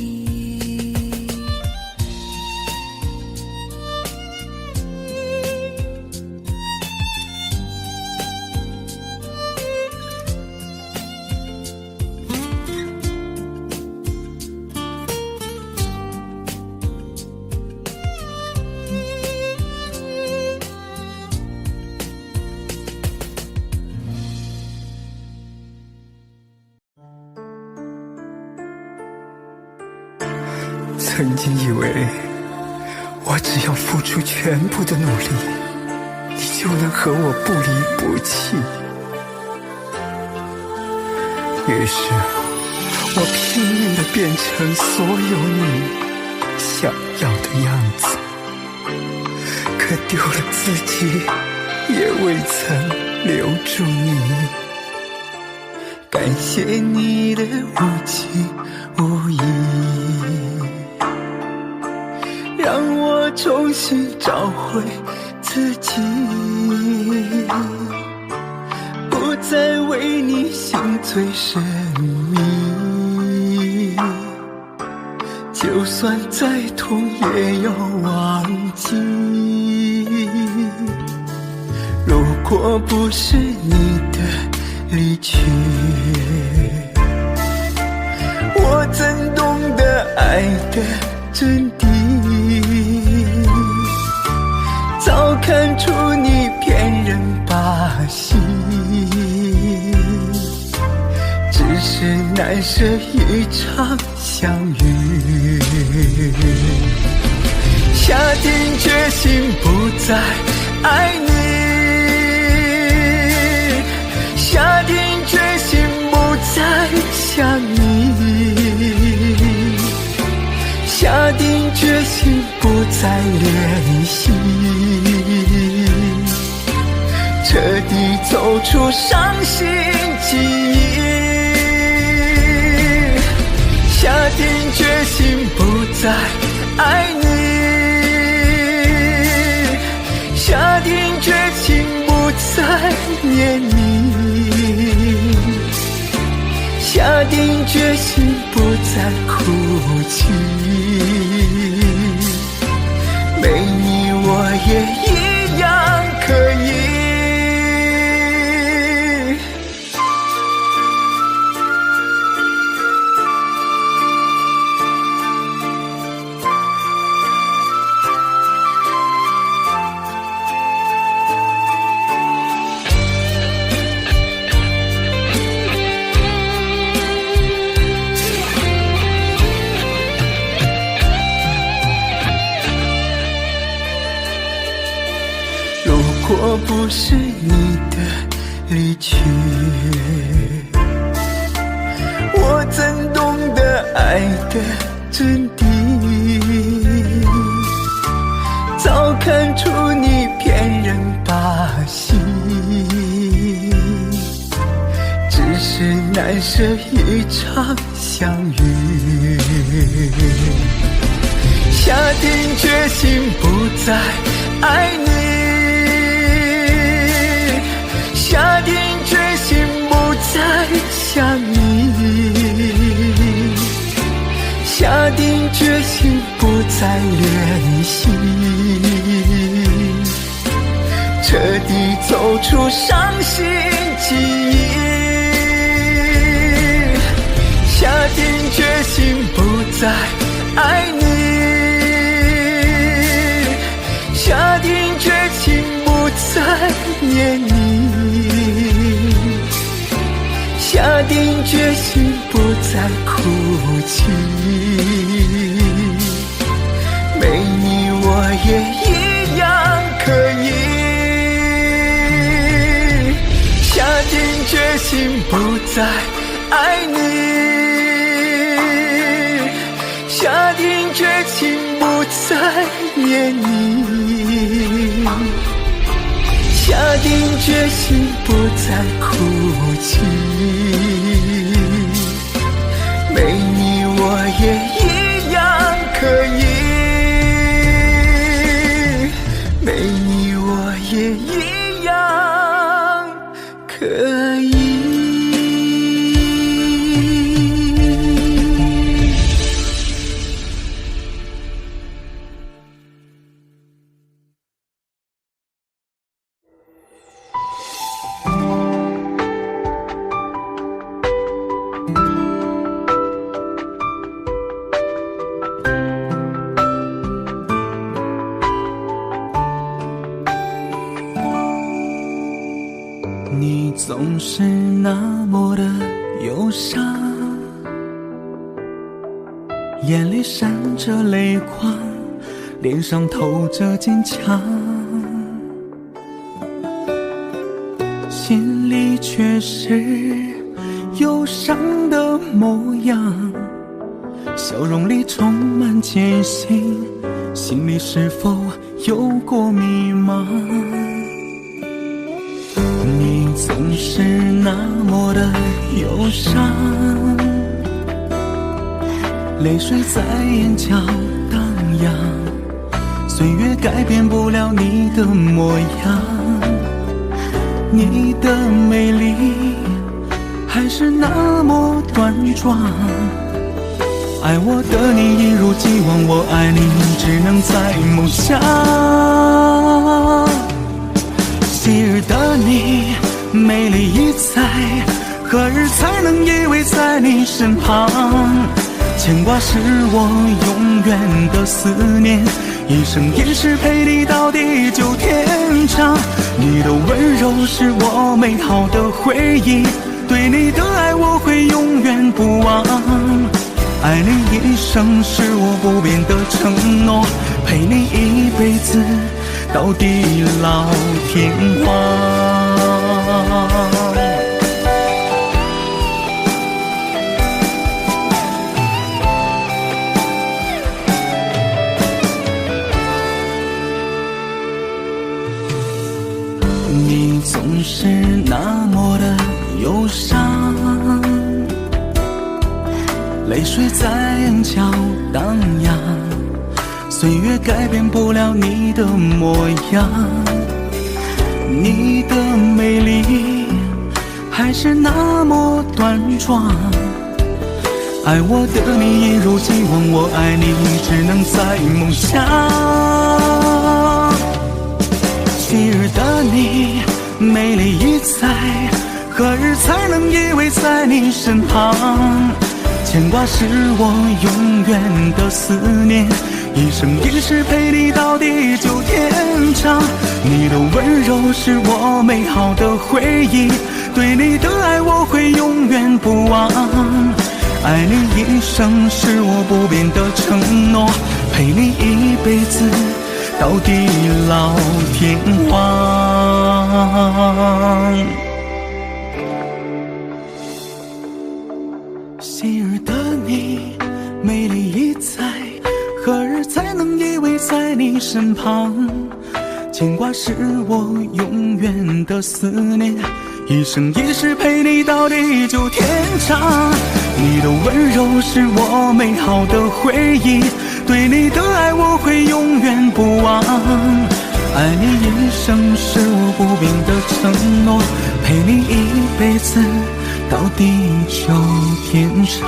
曾经以为我只要付出全部的努力，你就能和我不离不弃。于是我拼命地变成所有你想要的样子，可丢了自己，也未曾留住你。感谢你的无情无义，让我重新找回自己，不再为你心醉神迷，就算再痛也要忘记。如果不是你的离去，我怎懂得爱的真谛？早看出你骗人把戏，只是难舍一场相遇。下定决心不再爱你，下定决心不再想你，下定决心不再联系，彻底走出伤心记忆。下定决心不再爱你，下定决心不再念你，下定决心不再哭泣。没你我也一样可以。如果不是你的离去，我怎懂得爱的真谛？早看出你骗人把戏，只是难舍一场相遇。下定决心不再爱你，下定决心不再想你，下定决心不再联系，彻底走出伤心记忆。下定决心不再爱你，下定决心不再念你，下定决心不再哭泣，没你我也一样可以，下定决心不再爱你，下定决心不再念你，下定决心不再哭泣，没你我也一样可以，没你我也一样可以。你总是那么的忧伤，眼里闪着泪光，脸上透着坚强，心里却是忧伤的模样，笑容里充满艰辛，心里是否有过迷茫？你总是那么的忧伤，泪水在眼角荡漾，岁月改变不了你的模样，你的美丽还是那么端庄，爱我的你一如既往，我爱你只能在梦乡。昔日的你美丽已在，何日才能依偎在你身旁？牵挂是我永远的思念，一生一世陪你到地久天长。你的温柔是我美好的回忆，对你的爱我会永远不忘。爱你一生是我不变的承诺，陪你一辈子到地老天荒。你总是那么的忧伤，泪水在眼角荡漾，岁月改变不了你的模样，你的美丽还是那么端庄，爱我的你一如既往，我爱你只能在梦乡。昔日的你美丽已在，何日才能依偎在你身旁？牵挂是我永远的思念，一生一世陪你到地久天长。你的温柔是我美好的回忆，对你的爱我会永远不忘。爱你一生是我不变的承诺，陪你一辈子到地老天荒。昔日的你美丽已在，何日才能依偎在你身旁？牵挂是我永远的思念，一生一世陪你到地久天长。你的温柔是我美好的回忆，对你的爱我会永远不忘。爱你一生是我不变的承诺，陪你一辈子到地久天长。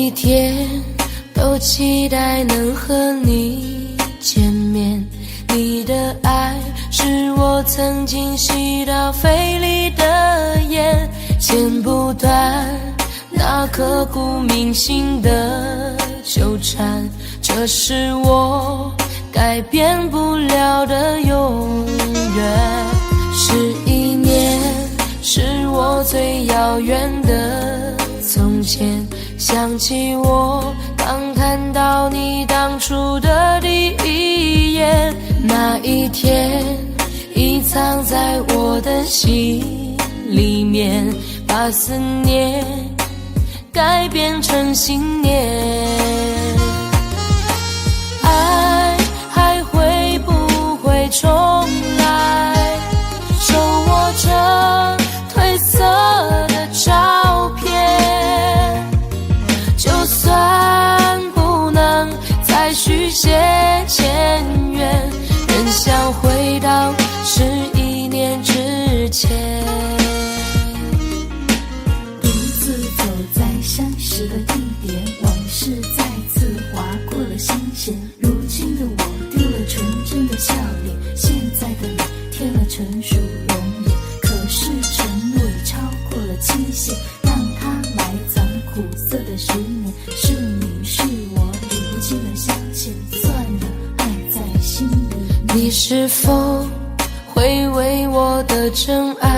一天都期待能和你见面，你的爱是我曾经吸到肺里的烟，剪不断那刻骨铭心的纠缠，这是我改变不了的永远。11年是我最遥远的从前，想起我刚看到你当初的第一眼，那一天已藏在我的心里面，把思念改变成信念。爱还会不会重来？手握着褪色的照片，就算不能再续写前缘，仍想回到11年之前。独自走在相识的地点，往事再次划过了心弦。如今的我丢了纯真的笑脸，现在的你添了成熟容颜。可是承诺已超过了期限，让它埋藏苦涩的10年。是你是我，理不清的相欠，算了，爱在心里。你是否会为我的真爱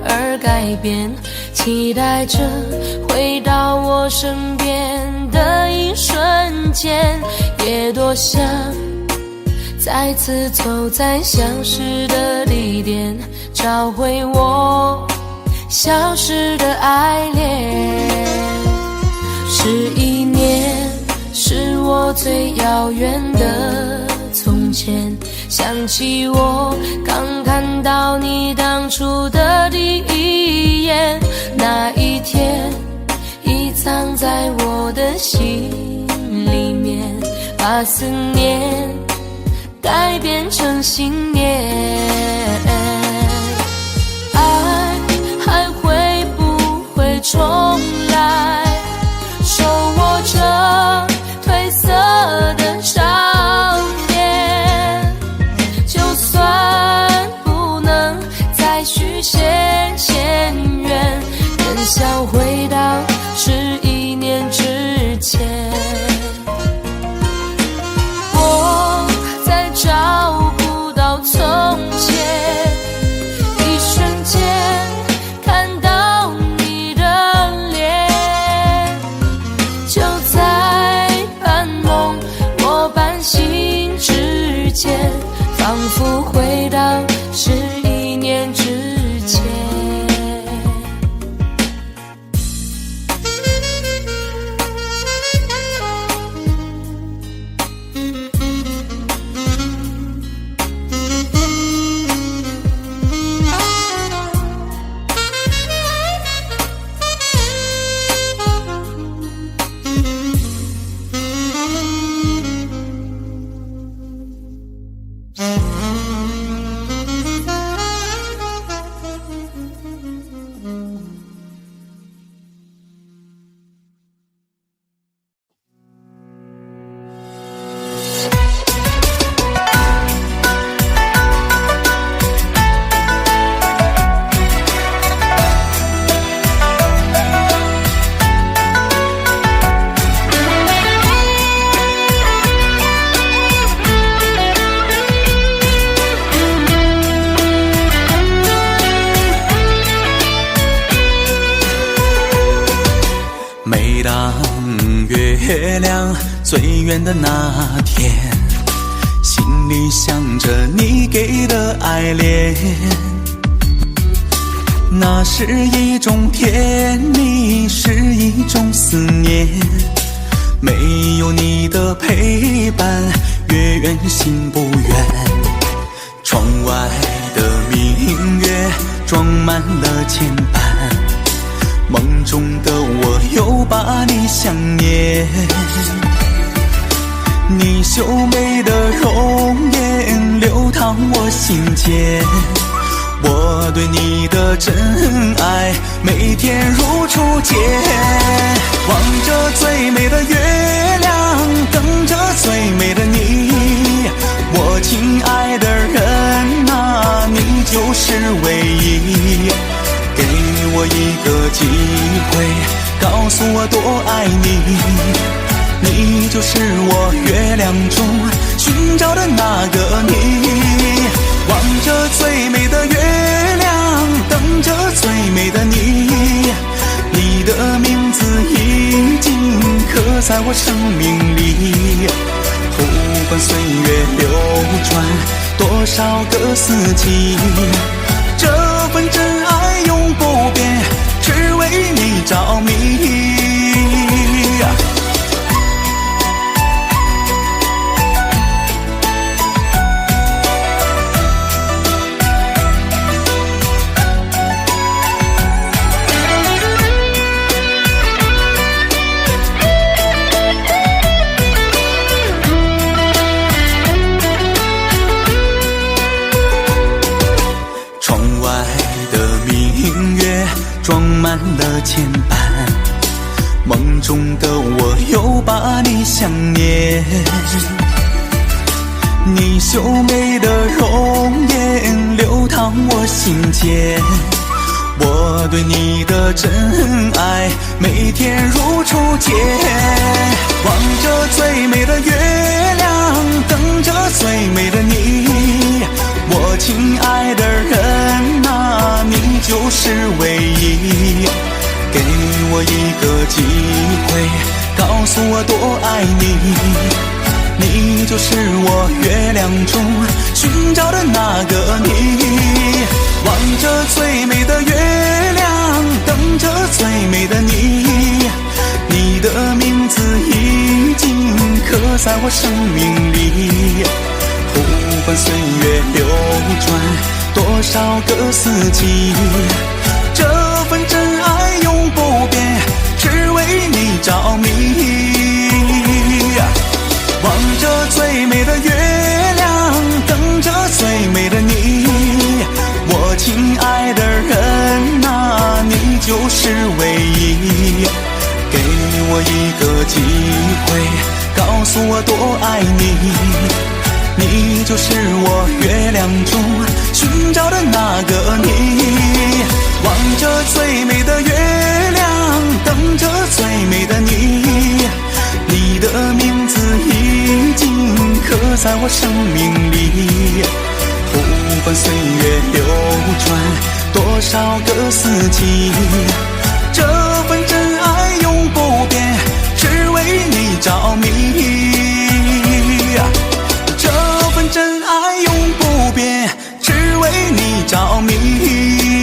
而改变？期待着回到我身边的一瞬间，也多想再次走在相识的地点，找回我消失的爱恋。11年是我最遥远的从前，想起我刚看到你当初的第一眼，那一天已藏在我的心里面，把思念改变成信念。爱还会不会重来？手握着褪色的照片，就算不能再续写前缘，仍想回到11年之前。我在找不到从前，一瞬间看到你的脸，就在半梦我半醒之间，仿佛回到11年之前。每当月亮最圆的那天，心里想着你给的爱恋，那是一种甜蜜，是一种思念。没有你的陪伴，月圆心不圆。窗外的明月装满了牵绊，梦中的我又把你想念。你秀美的容颜流淌我心间，我对你的真爱每天如初见，望着最美的月亮，等着最美的你，我亲爱的人啊，你就是唯一。给我一个机会，告诉我多爱你，你就是我月亮中寻找的那个你。望着最美的月亮，等着最美的你，你的名字已经刻在我生命里。不管岁月流转多少个四季，这份真爱永不变，只为你着迷。装满了牵绊，梦中的我又把你想念，你秀美的容颜流淌我心间，我对你的真爱每天如初见，望着最美的月亮，等着最美的你，我亲爱的人啊，你就是唯一。给我一个机会，告诉我多爱你，你就是我月亮中寻找的那个你。望着最美的月亮，等着最美的你，你的名字已经刻在我生命里。不管岁月流转多少个四季，这份真爱永不变，只为你着迷。望着最美的月亮，等着最美的你，我亲爱的人啊，你就是唯一。给我一个机会，告诉我多爱你，你就是我月亮中寻找的那个你。望着最美的月亮，等着最美的你，你的名字已经刻在我生命里。不管岁月流转多少个四季，这份真爱永不变，只为你着迷。这份真爱永不变，只为你着迷。